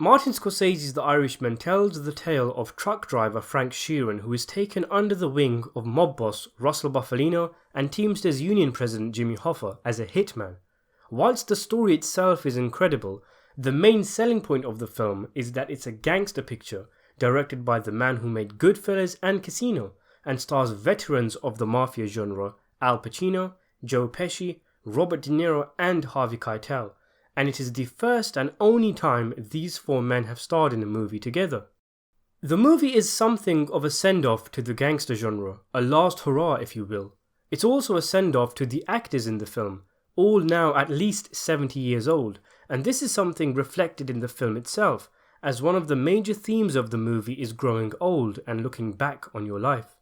Martin Scorsese's The Irishman tells the tale of truck driver Frank Sheeran, who is taken under the wing of mob boss Russell Bufalino and Teamsters Union President Jimmy Hoffa as a hitman. Whilst the story itself is incredible, the main selling point of the film is that it's a gangster picture directed by the man who made Goodfellas and Casino and stars veterans of the mafia genre Al Pacino, Joe Pesci, Robert De Niro and Harvey Keitel, and it is the first and only time these four men have starred in a movie together. The movie is something of a send-off to the gangster genre, a last hurrah if you will. It's also a send-off to the actors in the film, all now at least 70 years old, and this is something reflected in the film itself, as one of the major themes of the movie is growing old and looking back on your life.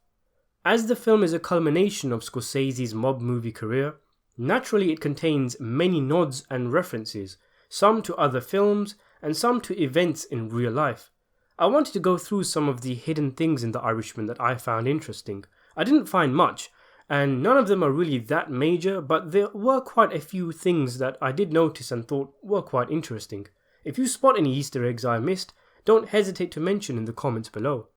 As the film is a culmination of Scorsese's mob movie career, naturally it contains many nods and references, some to other films and some to events in real life. I wanted to go through some of the hidden things in The Irishman that I found interesting. I didn't find much, and none of them are really that major, but there were quite a few things that I did notice and thought were quite interesting. If you spot any Easter eggs I missed, don't hesitate to mention in the comments below.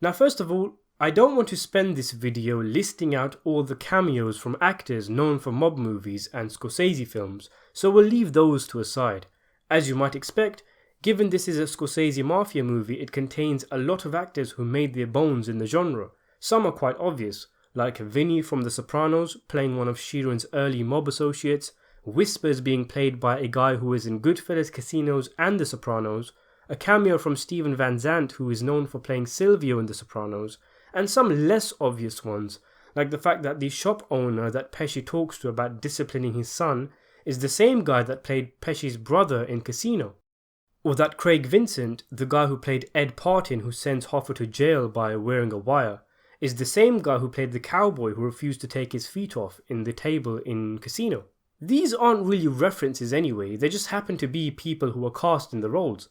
Now first of all, I don't want to spend this video listing out all the cameos from actors known for mob movies and Scorsese films, so we'll leave those to a side. As you might expect, given this is a Scorsese mafia movie, it contains a lot of actors who made their bones in the genre. Some are quite obvious, like Vinny from The Sopranos playing one of Sheeran's early mob associates, Whispers being played by a guy who is in Goodfellas, Casinos and The Sopranos, a cameo from Steven Van Zandt who is known for playing Silvio in The Sopranos, and some less obvious ones, like the fact that the shop owner that Pesci talks to about disciplining his son is the same guy that played Pesci's brother in Casino. Or that Craig Vincent, the guy who played Ed Partin who sends Hoffa to jail by wearing a wire, is the same guy who played the cowboy who refused to take his feet off in the table in Casino. These aren't really references anyway, they just happen to be people who were cast in the roles.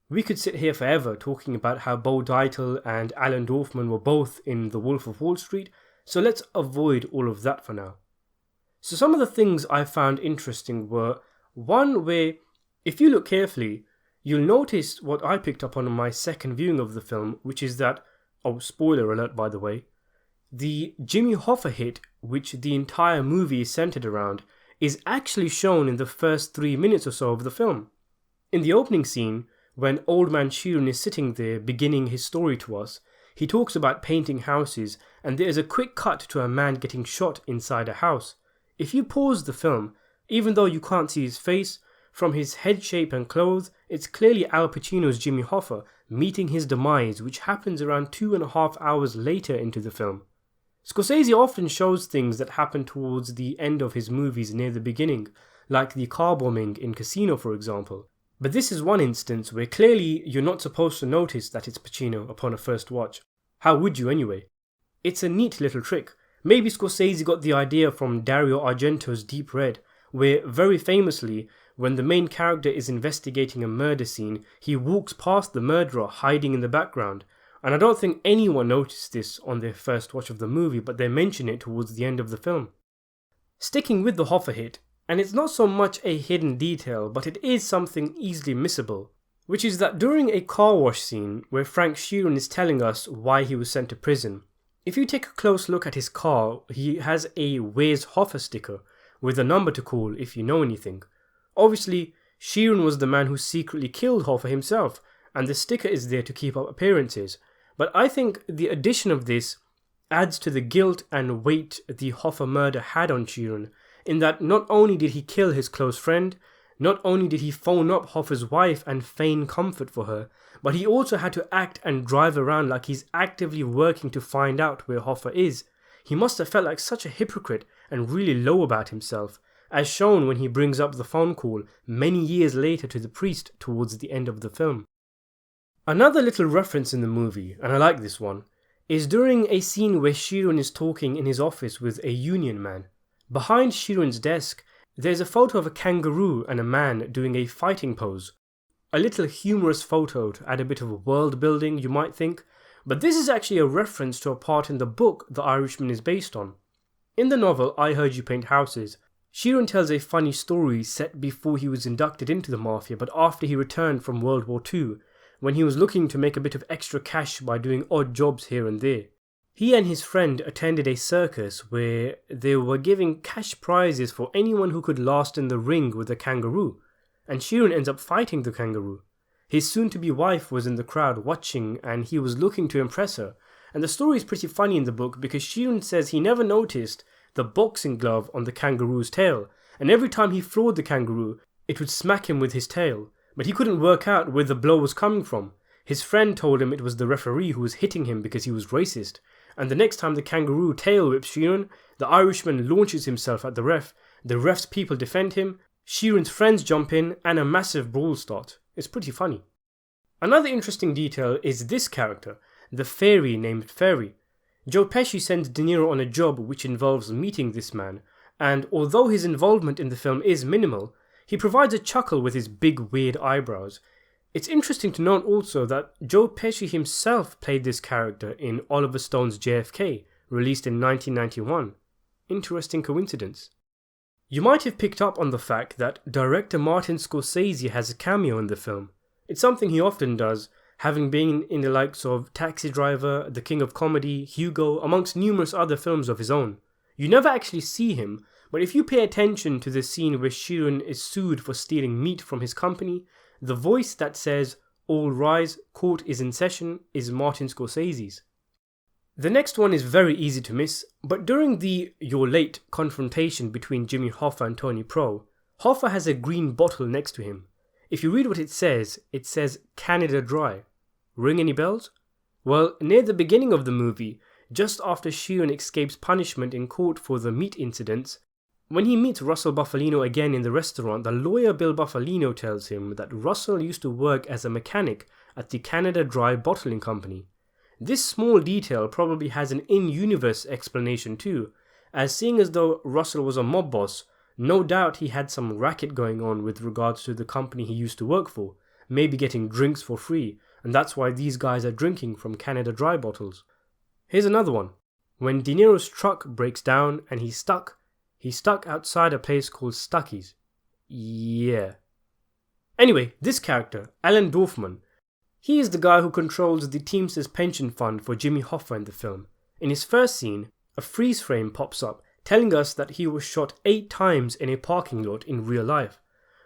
We could sit here forever talking about how Bo Dietl and Alan Dorfman were both in The Wolf of Wall Street, so let's avoid all of that for now. So some of the things I found interesting were, one where, if you look carefully, you'll notice what I picked up on my second viewing of the film, which is that, oh spoiler alert by the way, the Jimmy Hoffa hit, which the entire movie is centered around, is actually shown in the first 3 minutes or so of the film. In the opening scene, when Old Man Sheeran is sitting there beginning his story to us, he talks about painting houses and there is a quick cut to a man getting shot inside a house. If you pause the film, even though you can't see his face, from his head shape and clothes, it's clearly Al Pacino's Jimmy Hoffa meeting his demise, which happens around 2.5 hours later into the film. Scorsese often shows things that happen towards the end of his movies near the beginning, like the car bombing in Casino for example. But this is one instance where clearly you're not supposed to notice that it's Pacino upon a first watch. How would you anyway? It's a neat little trick. Maybe Scorsese got the idea from Dario Argento's Deep Red, where very famously, when the main character is investigating a murder scene, he walks past the murderer hiding in the background. And I don't think anyone noticed this on their first watch of the movie, but they mention it towards the end of the film. Sticking with the Hoffa hit, and it's not so much a hidden detail, but it is something easily missable, which is that during a car wash scene where Frank Sheeran is telling us why he was sent to prison, if you take a close look at his car, he has a Where's Hoffa sticker with a number to call if you know anything. Obviously, Sheeran was the man who secretly killed Hoffa himself, and the sticker is there to keep up appearances, but I think the addition of this adds to the guilt and weight the Hoffa murder had on Sheeran, in that not only did he kill his close friend, not only did he phone up Hoffa's wife and feign comfort for her, but he also had to act and drive around like he's actively working to find out where Hoffa is. He must have felt like such a hypocrite and really low about himself, as shown when he brings up the phone call many years later to the priest towards the end of the film. Another little reference in the movie, and I like this one, is during a scene where Sheeran is talking in his office with a union man. Behind Sheeran's desk, there's a photo of a kangaroo and a man doing a fighting pose. A little humorous photo to add a bit of world building, you might think, but this is actually a reference to a part in the book The Irishman is based on. In the novel I Heard You Paint Houses, Sheeran tells a funny story set before he was inducted into the Mafia, but after he returned from World War II, when he was looking to make a bit of extra cash by doing odd jobs here and there. He and his friend attended a circus where they were giving cash prizes for anyone who could last in the ring with a kangaroo, and Sheeran ends up fighting the kangaroo. His soon-to-be wife was in the crowd watching and he was looking to impress her, and the story is pretty funny in the book because Sheeran says he never noticed the boxing glove on the kangaroo's tail, and every time he floored the kangaroo, it would smack him with his tail, but he couldn't work out where the blow was coming from. His friend told him it was the referee who was hitting him because he was racist, and the next time the kangaroo tail whips Sheeran, the Irishman launches himself at the ref's people defend him, Sheeran's friends jump in, and a massive brawl starts. It's pretty funny. Another interesting detail is this character, the fairy named Fairy. Joe Pesci sends De Niro on a job which involves meeting this man, and although his involvement in the film is minimal, he provides a chuckle with his big weird eyebrows. It's interesting to note also that Joe Pesci himself played this character in Oliver Stone's JFK, released in 1991. Interesting coincidence. You might have picked up on the fact that director Martin Scorsese has a cameo in the film. It's something he often does, having been in the likes of Taxi Driver, The King of Comedy, Hugo, amongst numerous other films of his own. You never actually see him, but if you pay attention to the scene where Sheeran is sued for stealing meat from his company, the voice that says, "All rise, court is in session," is Martin Scorsese's. The next one is very easy to miss, but during the "You're late" confrontation between Jimmy Hoffa and Tony Pro, Hoffa has a green bottle next to him. If you read what it says Canada Dry. Ring any bells? Well, near the beginning of the movie, just after Sheeran escapes punishment in court for the meat incidents, when he meets Russell Bufalino again in the restaurant, the lawyer Bill Bufalino tells him that Russell used to work as a mechanic at the Canada Dry Bottling Company. This small detail probably has an in-universe explanation too, as seeing as though Russell was a mob boss, no doubt he had some racket going on with regards to the company he used to work for, maybe getting drinks for free, and that's why these guys are drinking from Canada Dry bottles. Here's another one. When De Niro's truck breaks down and he's stuck outside a place called Stuckey's. Yeah. Anyway, this character, Alan Dorfman, he is the guy who controls the Teamsters pension fund for Jimmy Hoffa in the film. In his first scene, a freeze frame pops up telling us that he was shot 8 times in a parking lot in real life.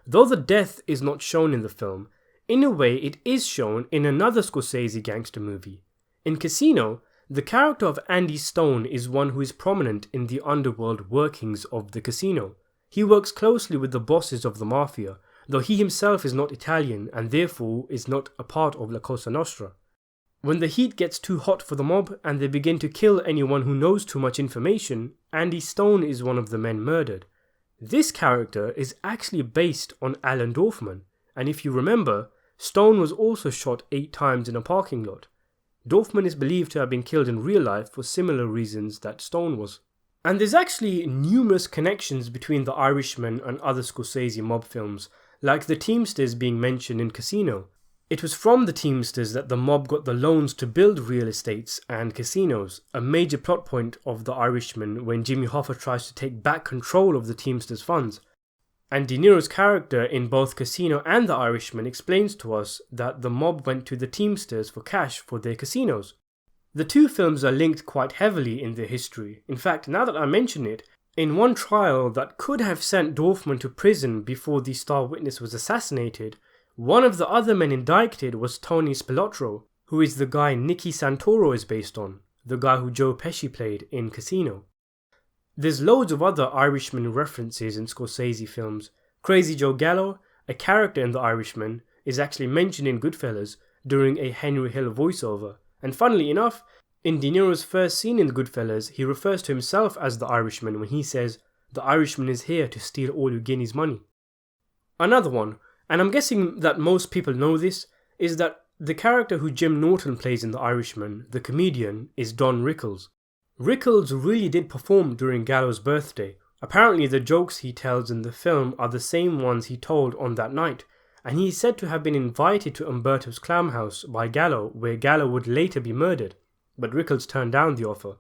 Though the death is not shown in the film, in a way it is shown in another Scorsese gangster movie. In Casino, the character of Andy Stone is one who is prominent in the underworld workings of the casino. He works closely with the bosses of the mafia, though he himself is not Italian and therefore is not a part of La Cosa Nostra. When the heat gets too hot for the mob and they begin to kill anyone who knows too much information, Andy Stone is one of the men murdered. This character is actually based on Alan Dorfman, and if you remember, Stone was also shot 8 times in a parking lot. Dorfman is believed to have been killed in real life for similar reasons that Stone was. And there's actually numerous connections between The Irishman and other Scorsese mob films, like the Teamsters being mentioned in Casino. It was from the Teamsters that the mob got the loans to build real estates and casinos, a major plot point of The Irishman when Jimmy Hoffa tries to take back control of the Teamsters funds. And De Niro's character in both Casino and The Irishman explains to us that the mob went to the Teamsters for cash for their casinos. The two films are linked quite heavily in their history. In fact, now that I mention it, in one trial that could have sent Dorfman to prison before the star witness was assassinated, one of the other men indicted was Tony Spilotro, who is the guy Nicky Santoro is based on, the guy who Joe Pesci played in Casino. There's loads of other Irishman references in Scorsese films. Crazy Joe Gallo, a character in The Irishman, is actually mentioned in Goodfellas during a Henry Hill voiceover. And funnily enough, in De Niro's first scene in Goodfellas, he refers to himself as the Irishman when he says, "The Irishman is here to steal all your guinea's money." Another one, and I'm guessing that most people know this, is that the character who Jim Norton plays in The Irishman, the comedian, is Don Rickles. Rickles really did perform during Gallo's birthday. Apparently the jokes he tells in the film are the same ones he told on that night, and he is said to have been invited to Umberto's clam house by Gallo, where Gallo would later be murdered, but Rickles turned down the offer.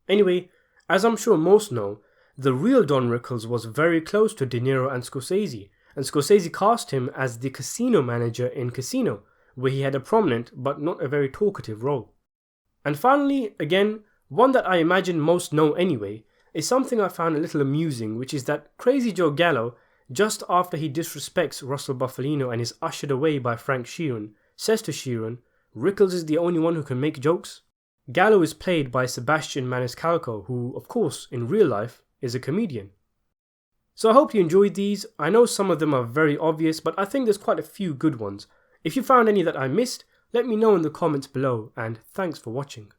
Anyway, as I'm sure most know, the real Don Rickles was very close to De Niro and Scorsese cast him as the casino manager in Casino, where he had a prominent but not a very talkative role. And finally, again, one that I imagine most know anyway, is something I found a little amusing, which is that Crazy Joe Gallo, just after he disrespects Russell Bufalino and is ushered away by Frank Sheeran, says to Sheeran, "Rickles is the only one who can make jokes." Gallo is played by Sebastian Maniscalco, who, of course, in real life, is a comedian. So I hope you enjoyed these. I know some of them are very obvious, but I think there's quite a few good ones. If you found any that I missed, let me know in the comments below, and thanks for watching.